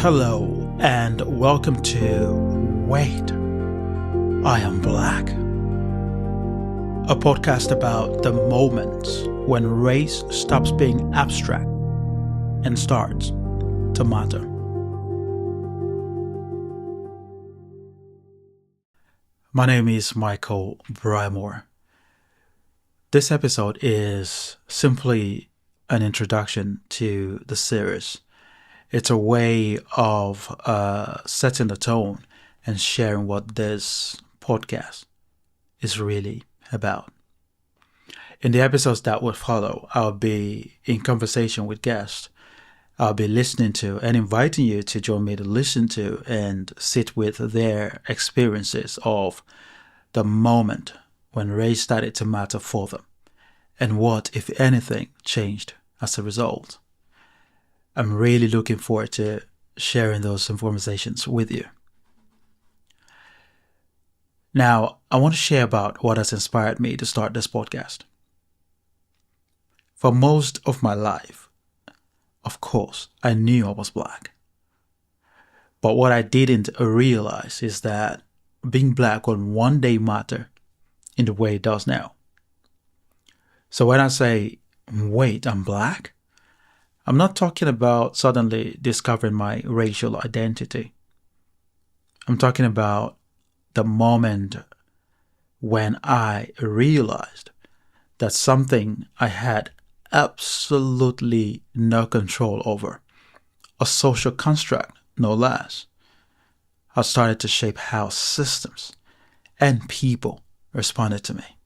Hello and welcome to Wait, I Am Black, a podcast about the moments when race stops being abstract and starts to matter. My name is Michael Brymore. This episode is simply an introduction to the series. It's a way of setting the tone and sharing what this podcast is really about. In the episodes that will follow, I'll be in conversation with guests. I'll be listening to and inviting you to join me to listen to and sit with their experiences of the moment when race started to matter for them and what, if anything, changed as a result. I'm really looking forward to sharing those conversations with you. Now, I want to share about what has inspired me to start this podcast. For most of my life, of course, I knew I was black. But what I didn't realize is that being black will one day matter in the way it does now. So when I say, wait, I'm black? I'm not talking about suddenly discovering my racial identity. I'm talking about the moment when I realized that something I had absolutely no control over, a social construct no less, has started to shape how systems and people responded to me.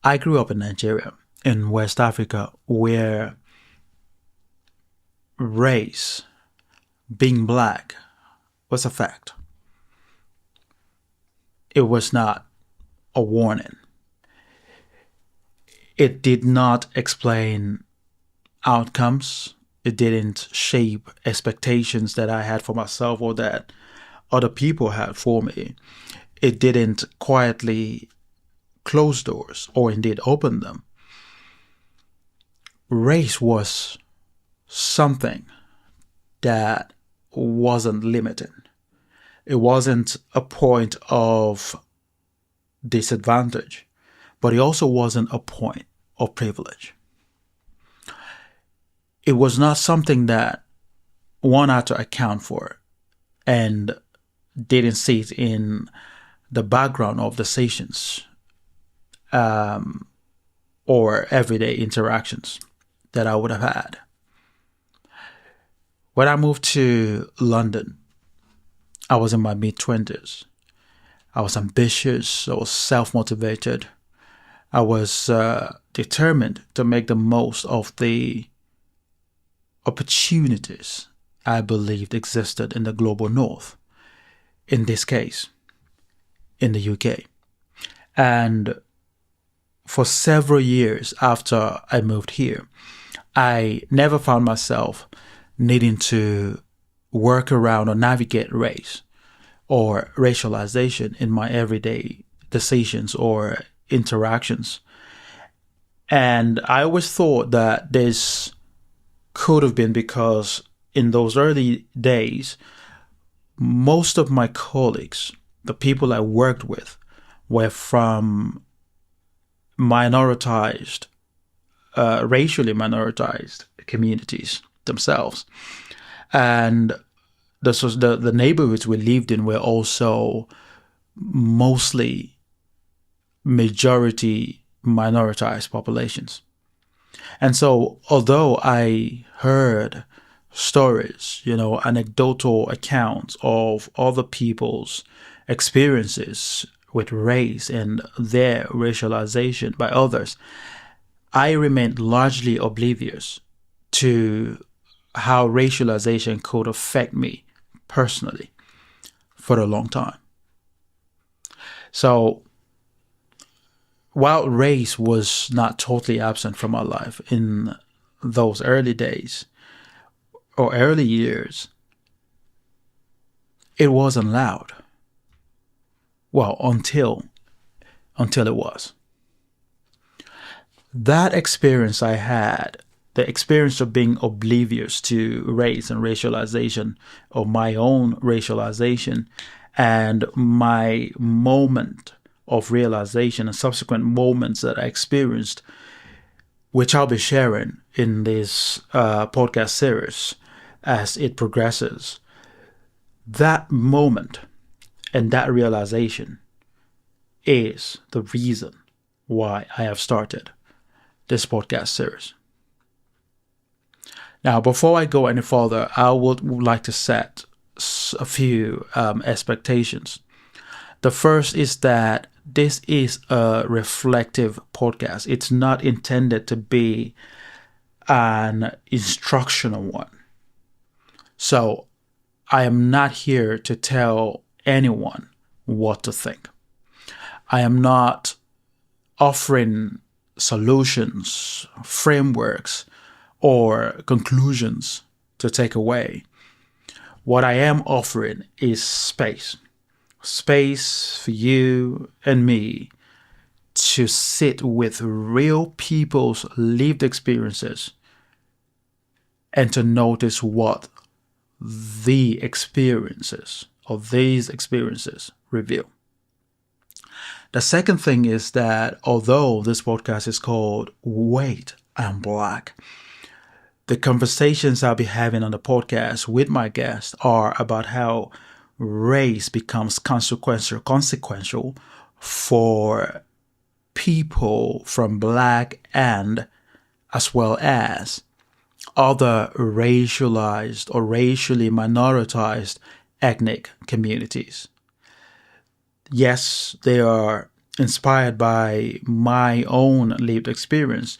I grew up in Nigeria, in West Africa, where race, being black, was a fact. It was not a warning. It did not explain outcomes. It didn't shape expectations that I had for myself or that other people had for me. It didn't quietly close doors or indeed open them. Race was something that wasn't limited. It wasn't a point of disadvantage, but it also wasn't a point of privilege. It was not something that one had to account for and didn't sit in the background of decisions or everyday interactions that I would have had. When I moved to London, I was in my mid-20s. I was ambitious, I was self-motivated. I was determined to make the most of the opportunities I believed existed in the global north, in this case, in the UK. And for several years after I moved here, I never found myself needing to work around or navigate race or racialization in my everyday decisions or interactions. And I always thought that this could have been because in those early days, most of my colleagues, the people I worked with, were from minoritized, racially minoritized communities themselves. And this was the neighborhoods we lived in were also mostly majority minoritized populations. And so although I heard stories, anecdotal accounts of other people's experiences with race and their racialization by others, I remained largely oblivious to how racialization could affect me personally for a long time. So while race was not totally absent from my life in those early days or early years, it wasn't loud. Well, until it was. That experience I had the experience of being oblivious to race and racialization, or my own racialization, and my moment of realization and subsequent moments that I experienced, which I'll be sharing in this podcast series as it progresses. That moment and that realization is the reason why I have started this podcast series. Now, before I go any further, I would like to set a few expectations. The first is that this is a reflective podcast. It's not intended to be an instructional one. So I am not here to tell anyone what to think. I am not offering solutions, frameworks, or conclusions to take away. What I am offering is space. Space for you and me to sit with real people's lived experiences and to notice what the experiences of these experiences reveal. The second thing is that although this podcast is called Wait, I'm Black, the conversations I'll be having on the podcast with my guests are about how race becomes consequential for people from Black and as well as other racialized or racially minoritized ethnic communities. Yes, they are inspired by my own lived experience,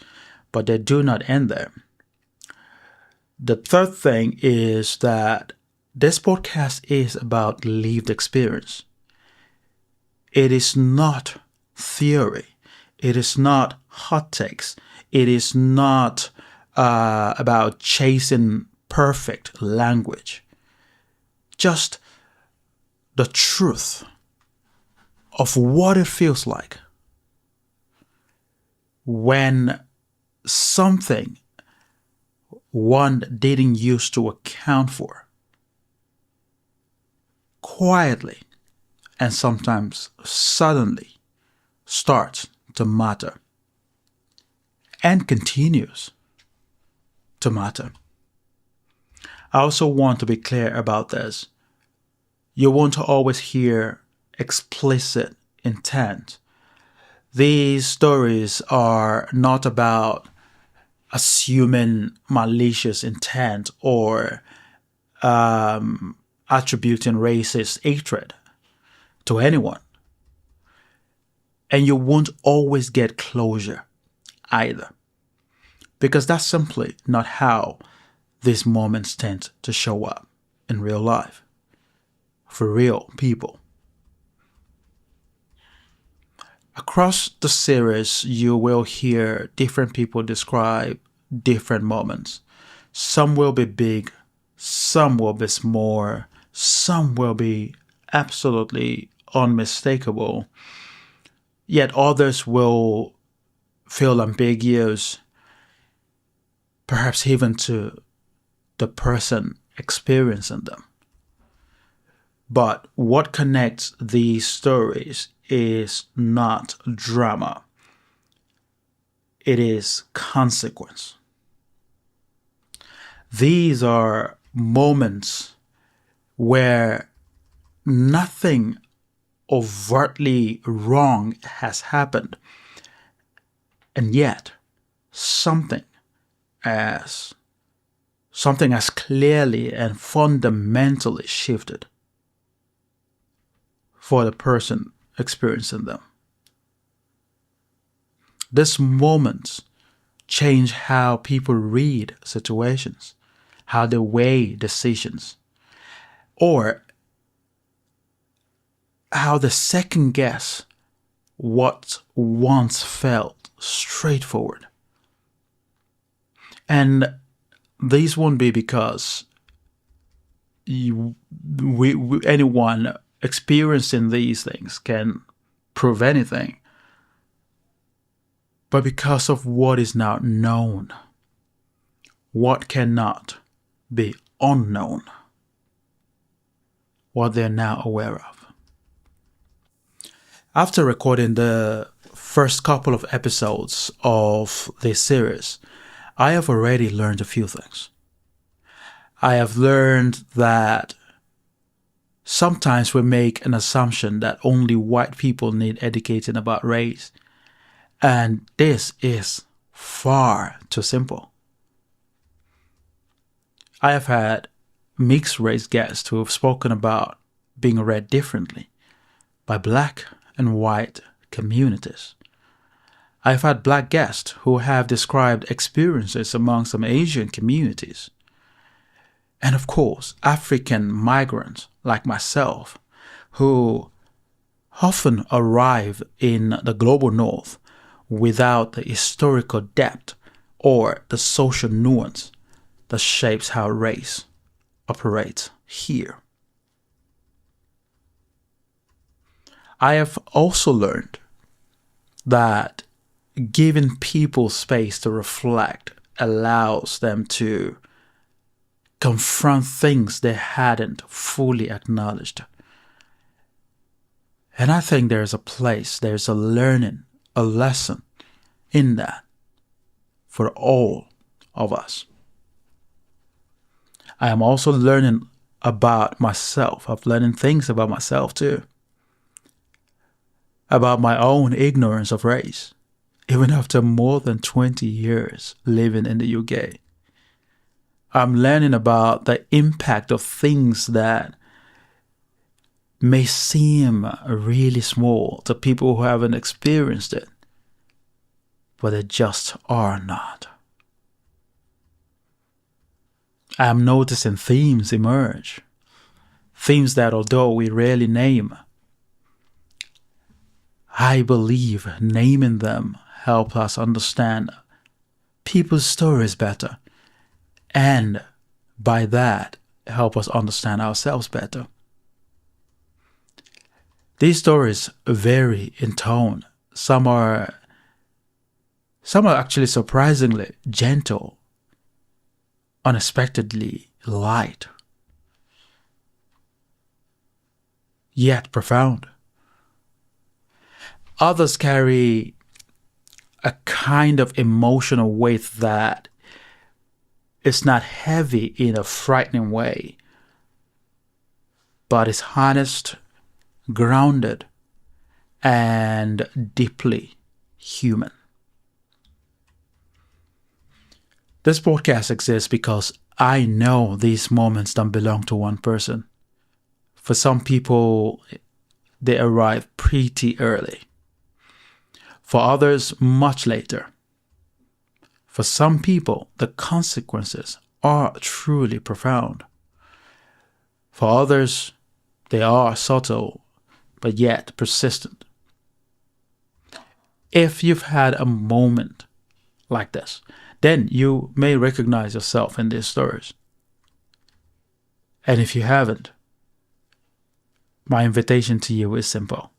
but they do not end there. The third thing is that this podcast is about lived experience. It is not theory. It is not hot takes. It is not about chasing perfect language. Just the truth of what it feels like when something one didn't used to account for quietly and sometimes suddenly starts to matter and continues to matter. I also want to be clear about this. You won't always hear explicit intent. These stories are not about assuming malicious intent or attributing racist hatred to anyone. And you won't always get closure either, because that's simply not how these moments tend to show up in real life for real people. Across the series, you will hear different people describe different moments. Some will be big, some will be small, some will be absolutely unmistakable, yet others will feel ambiguous, perhaps even to the person experiencing them. But what connects these stories is not drama. It is consequence. These are moments where nothing overtly wrong has happened, and yet something as clearly and fundamentally shifted for the person experiencing them. These moments change how people read situations, how they weigh decisions, or how they second guess what once felt straightforward. And these won't be because anyone experiencing these things can prove anything, but because of what is now known. what cannot be unknown, what they're now aware of. After recording the first couple of episodes of this series, I have already learned a few things. I have learned that sometimes we make an assumption that only white people need educating about race, and this is far too simple. I have had mixed race guests who have spoken about being read differently by black and white communities. I've had black guests who have described experiences among some Asian communities. And of course, African migrants like myself, who often arrive in the global north without the historical depth or the social nuance that shapes how race operates here. I have also learned that giving people space to reflect allows them to confront things they hadn't fully acknowledged. And I think there's a learning, a lesson in that for all of us. I am also learning about myself. I'm learning things about myself too. About my own ignorance of race, even after more than 20 years living in the UK. I'm learning about the impact of things that may seem really small to people who haven't experienced it, but they just are not. I am noticing themes emerge, themes that although we rarely name, I believe naming them help us understand people's stories better, and by that help us understand ourselves better. These stories vary in tone. Some are actually surprisingly gentle, unexpectedly light, yet profound. Others carry a kind of emotional weight that is not heavy in a frightening way, but is honest, grounded, and deeply human. This podcast exists because I know these moments don't belong to one person. For some people, they arrive pretty early. For others, much later. For some people, the consequences are truly profound. For others, they are subtle, but yet persistent. If you've had a moment like this, then you may recognize yourself in these stories. And if you haven't, my invitation to you is simple.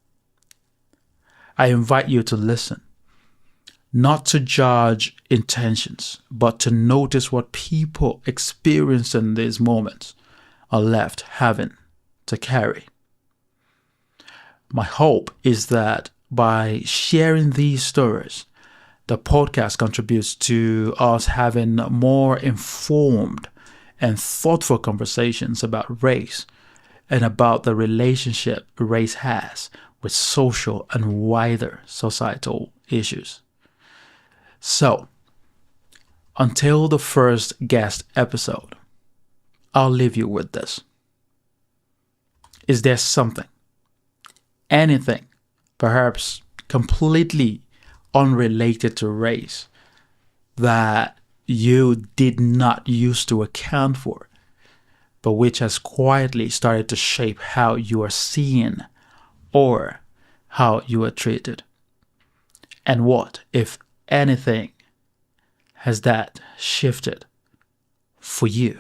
I invite you to listen, not to judge intentions, but to notice what people experience in these moments are left having to carry. My hope is that by sharing these stories, the podcast contributes to us having more informed and thoughtful conversations about race and about the relationship race has with social and wider societal issues. So, until the first guest episode, I'll leave you with this. Is there something, anything, perhaps completely unrelated to race, that you did not used to account for, but which has quietly started to shape how you are seen or how you are treated? And what, if anything, has that shifted for you?